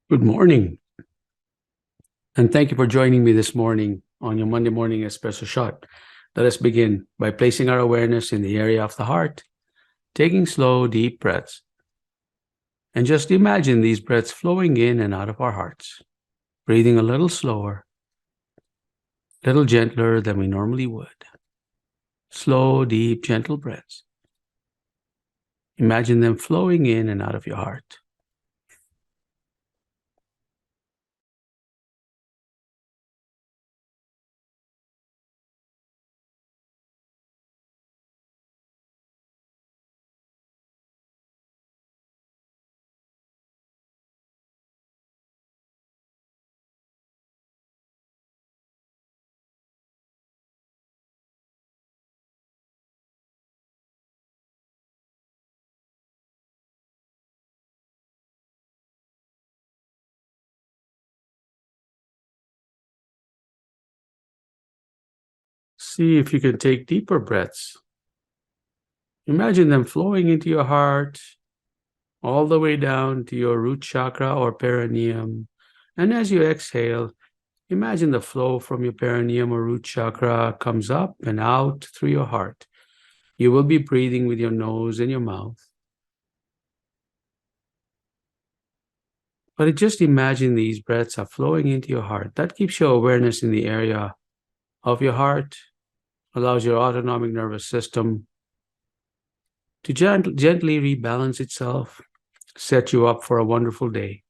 Good morning, and thank you for joining me this morning on your Monday morning espresso shot. Let us begin by placing our awareness in the area of the heart, taking slow, deep breaths. And just imagine these breaths flowing in and out of our hearts, breathing a little slower, a little gentler than we normally would. Slow, deep, gentle breaths. Imagine them flowing in and out of your heart. See if you can take deeper breaths. Imagine them flowing into your heart, all the way down to your root chakra or perineum. And as you exhale, imagine the flow from your perineum or root chakra comes up and out through your heart. You will be breathing with your nose and your mouth. But just imagine these breaths are flowing into your heart. That keeps your awareness in the area of your heart, allows your autonomic nervous system to gently rebalance itself, set you up for a wonderful day.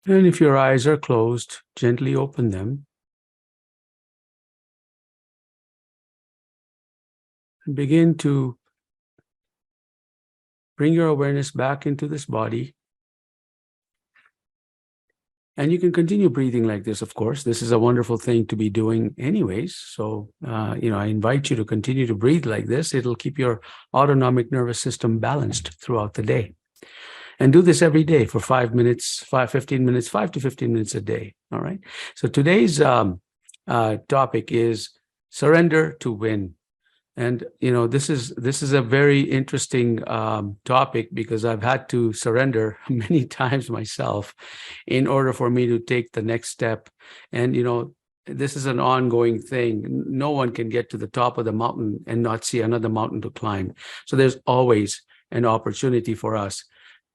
And if your eyes are closed, gently open them. And begin to bring your awareness back into this body. And you can continue breathing like this, of course. This is a wonderful thing to be doing anyways. So, I invite you to continue to breathe like this. It'll keep your autonomic nervous system balanced throughout the day. And do this every day for 5 minutes, 15 minutes, 5 to 15 minutes a day. All right. So today's topic is surrender to win. And, this is a very interesting topic because I've had to surrender many times myself in order for me to take the next step. And, this is an ongoing thing. No one can get to the top of the mountain and not see another mountain to climb. So there's always an opportunity for us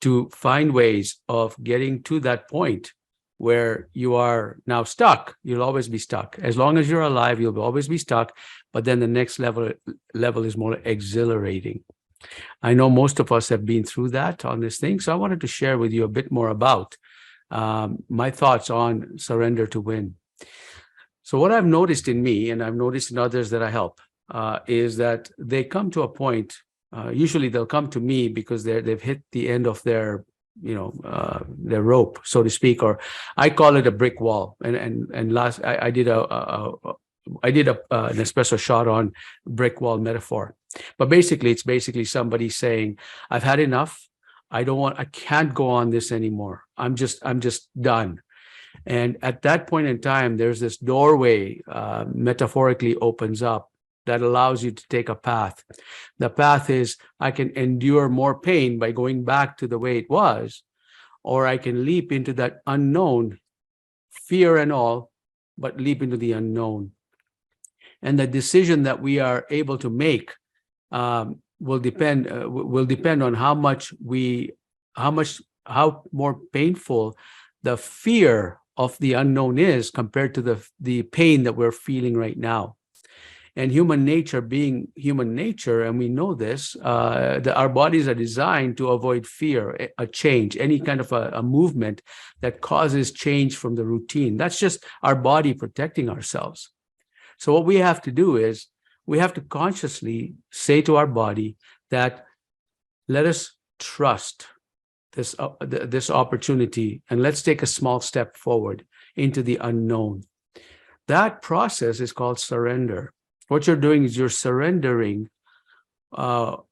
to find ways of getting to that point where you are now stuck. You'll always be stuck. As long as you're alive, you'll always be stuck. But then the next level is more exhilarating. I know most of us have been through that on this thing. So I wanted to share with you a bit more about my thoughts on surrender to win. So what I've noticed in me, and I've noticed in others that I help, is that they come to a point, usually they'll come to me because they've hit the end of their rope, so to speak, or I call it a brick wall. And last I did an espresso shot on brick wall metaphor, but it's basically somebody saying, I've had enough. I can't go on this anymore. I'm just done. And at that point in time, there's this doorway metaphorically opens up that allows you to take a path. The path is, I can endure more pain by going back to the way it was, or I can leap into that unknown, fear and all, but leap into the unknown. And the decision that we are able to make will depend on how more painful the fear of the unknown is compared to the pain that we're feeling right now. And human nature being human nature, and we know this, that our bodies are designed to avoid fear, a change, any kind of a movement that causes change from the routine. That's just our body protecting ourselves. So what we have to do is we have to consciously say to our body that let us trust this opportunity, and let's take a small step forward into the unknown. That process is called surrender. What you're doing is you're surrendering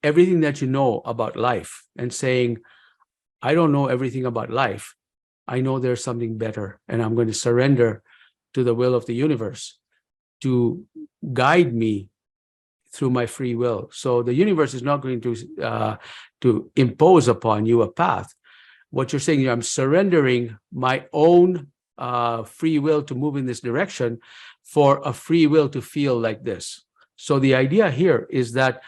everything that you know about life and saying, I don't know everything about life. I know there's something better, and I'm going to surrender to the will of the universe to guide me through my free will. So the universe is not going to impose upon you a path. What you're saying, I'm surrendering my own free will to move in this direction for a free will to feel like this. So the idea here is that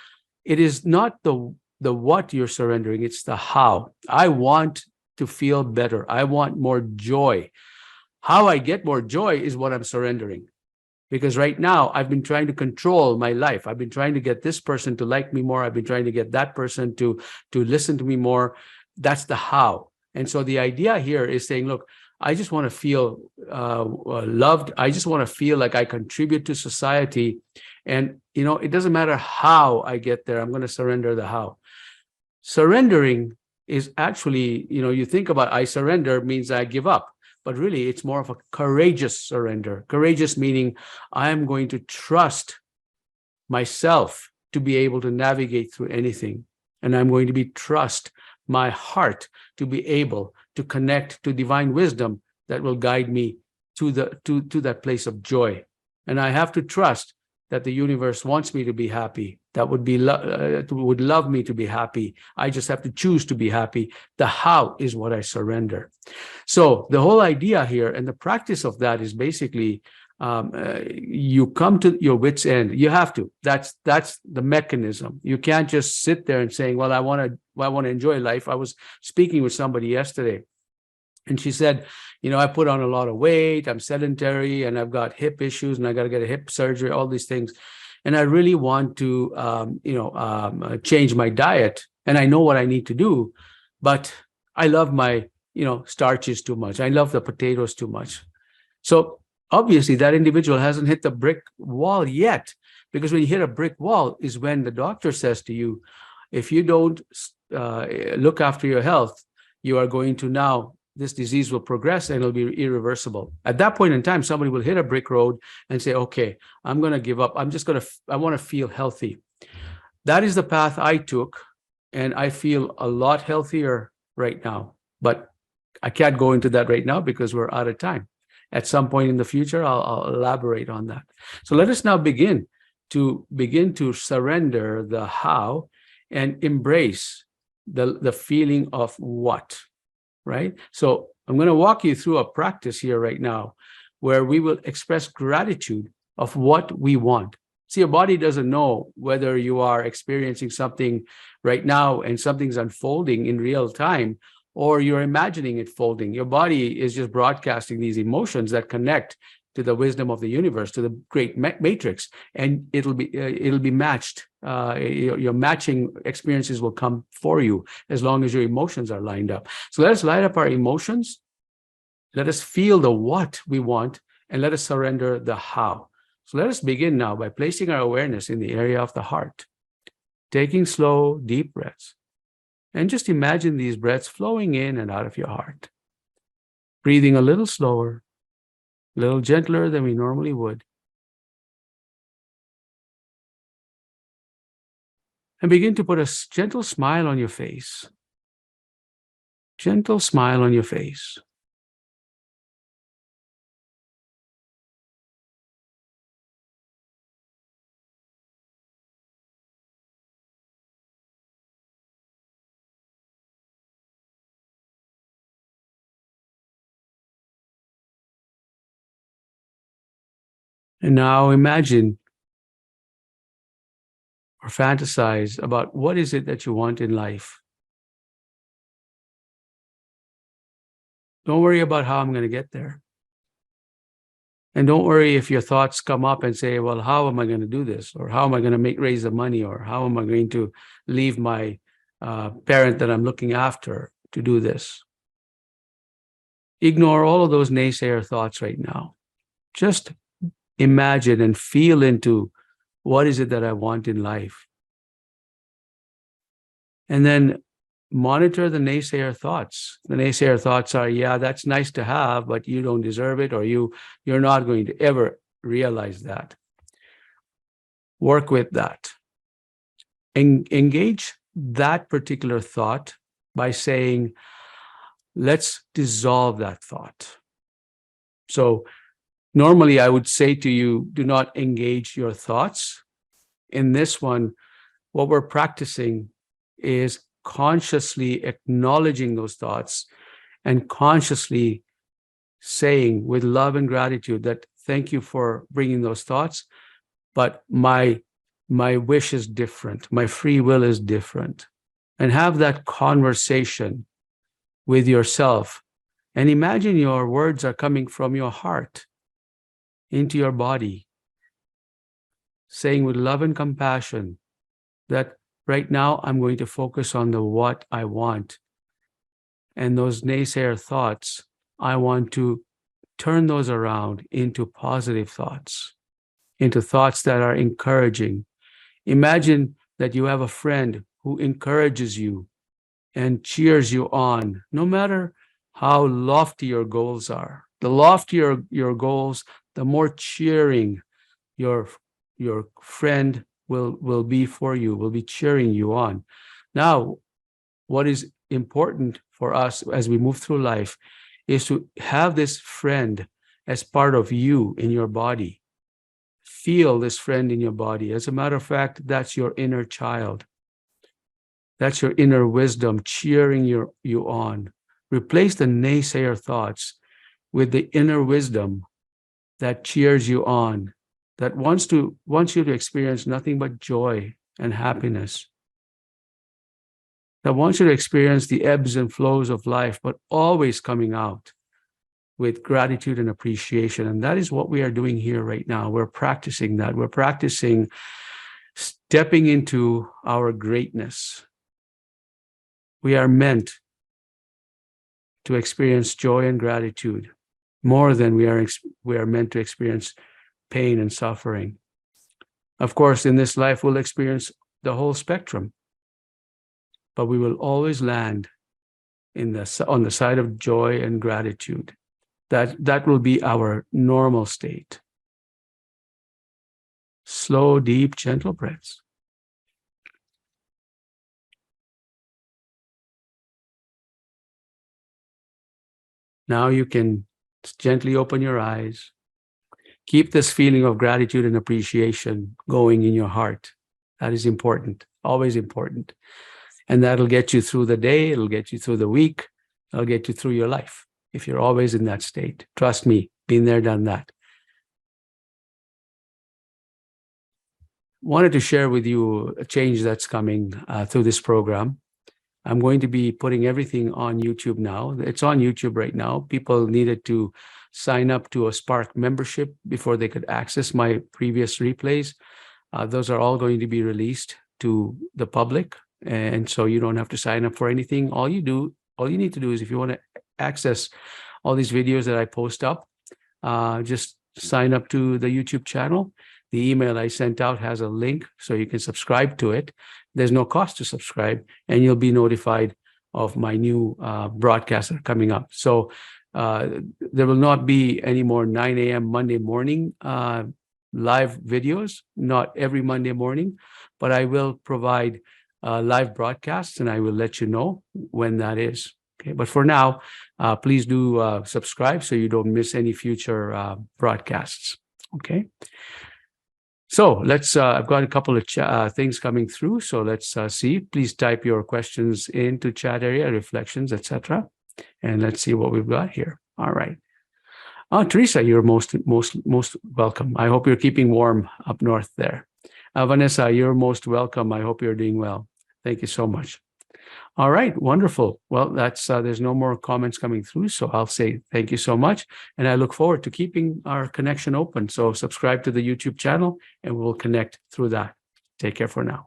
it is not the what you're surrendering, it's the how. I want to feel better. I want more joy. How I get more joy is what I'm surrendering. Because right now, I've been trying to control my life. I've been trying to get this person to like me more. I've been trying to get that person to listen to me more. That's the how. And so the idea here is saying, look, I just want to feel loved. I just want to feel like I contribute to society. And, it doesn't matter how I get there. I'm going to surrender the how. Surrendering is actually, you think about I surrender means I give up. But really, it's more of a courageous surrender. Courageous meaning I am going to trust myself to be able to navigate through anything. And I'm going to trust my heart to be able to connect to divine wisdom that will guide me to that place of joy. And I have to trust that the universe wants me to be happy, that would love me to be happy. I just have to choose to be happy. The how is what I surrender. So the whole idea here and the practice of that is basically you come to your wit's end. You have to. That's the mechanism. You can't just sit there and saying, well, I want to enjoy life. I was speaking with somebody yesterday, and she said, I put on a lot of weight, I'm sedentary, and I've got hip issues, and I got to get a hip surgery, all these things. And I really want to, change my diet. And I know what I need to do, but I love my starches too much. I love the potatoes too much. So obviously that individual hasn't hit the brick wall yet, because when you hit a brick wall is when the doctor says to you, if you don't look after your health, you are going to now, this disease will progress and it'll be irreversible. At that point in time, somebody will hit a brick road and say, okay, I'm going to give up. I want to feel healthy. That is the path I took, and I feel a lot healthier right now. But I can't go into that right now because we're out of time. At some point in the future, I'll elaborate on that. So let us now begin to surrender the how and embrace the feeling of what, right? So I'm going to walk you through a practice here right now where we will express gratitude of what we want. See, your body doesn't know whether you are experiencing something right now and something's unfolding in real time, or you're imagining it folding. Your body is just broadcasting these emotions that connect to the wisdom of the universe, to the great matrix, and it'll be matched. Your matching experiences will come for you as long as your emotions are lined up. So let us light up our emotions. Let us feel the what we want, and let us surrender the how. So let us begin now by placing our awareness in the area of the heart, taking slow, deep breaths. And just imagine these breaths flowing in and out of your heart. Breathing a little slower, a little gentler than we normally would. And begin to put a gentle smile on your face. Gentle smile on your face. And now imagine or fantasize about what is it that you want in life. Don't worry about how I'm going to get there. And don't worry if your thoughts come up and say, well, how am I going to do this? Or how am I going to raise the money? Or how am I going to leave my parent that I'm looking after to do this? Ignore all of those naysayer thoughts right now. Just imagine and feel into what is it that I want in life. And then monitor the naysayer thoughts. The naysayer thoughts are, yeah, that's nice to have, but you don't deserve it, or you're not going to ever realize that. Work with that. Engage that particular thought by saying, let's dissolve that thought. So normally I would say to you, do not engage your thoughts. In this one, what we're practicing is consciously acknowledging those thoughts and consciously saying with love and gratitude that thank you for bringing those thoughts, but my wish is different. My free will is different. And have that conversation with yourself. And imagine your words are coming from your heart into your body, saying with love and compassion that right now I'm going to focus on the what I want. And those naysayer thoughts, I want to turn those around into positive thoughts, into thoughts that are encouraging. Imagine that you have a friend who encourages you and cheers you on, no matter how lofty your goals are. The loftier your goals, the more cheering your friend will be for you, will be cheering you on. Now, what is important for us as we move through life is to have this friend as part of you in your body. Feel this friend in your body. As a matter of fact, that's your inner child. That's your inner wisdom cheering you on. Replace the naysayer thoughts with the inner wisdom that cheers you on, that wants you to experience nothing but joy and happiness, that wants you to experience the ebbs and flows of life, but always coming out with gratitude and appreciation. And that is what we are doing here right now. We're practicing that. We're practicing stepping into our greatness. We are meant to experience joy and gratitude more than we are meant to experience pain and suffering. Of course, in this life, we'll experience the whole spectrum, but we will always land on the side of joy and gratitude. That will be our normal state. Slow, deep, gentle breaths. Now you can gently open your eyes. Keep this feeling of gratitude and appreciation going in your heart. That is important, always important. And that'll get you through the day, it'll get you through the week, it'll get you through your life if you're always in that state. Trust me, been there, done that. Wanted to share with you a change that's coming through this program. I'm going to be putting everything on YouTube now. It's on YouTube right now. People needed to sign up to a Spark membership before they could access my previous replays. Those are all going to be released to the public. And so you don't have to sign up for anything. All you need to do is, if you want to access all these videos that I post up, just sign up to the YouTube channel. The email I sent out has a link so you can subscribe to it. There's no cost to subscribe, and you'll be notified of my new broadcasts that are coming up. So there will not be any more 9 a.m. Monday morning live videos, not every Monday morning, but I will provide live broadcasts, and I will let you know when that is. Okay, but for now, please do subscribe so you don't miss any future broadcasts. Okay. So let's, I've got a couple of things coming through. So let's see. Please type your questions into chat area, reflections, etc. And let's see what we've got here. All right. Teresa, you're most welcome. I hope you're keeping warm up north there. Vanessa, you're most welcome. I hope you're doing well. Thank you so much. All right, wonderful. Well, that's there's no more comments coming through, so I'll say thank you so much, and I look forward to keeping our connection open. So subscribe to the YouTube channel, and we'll connect through that. Take care for now.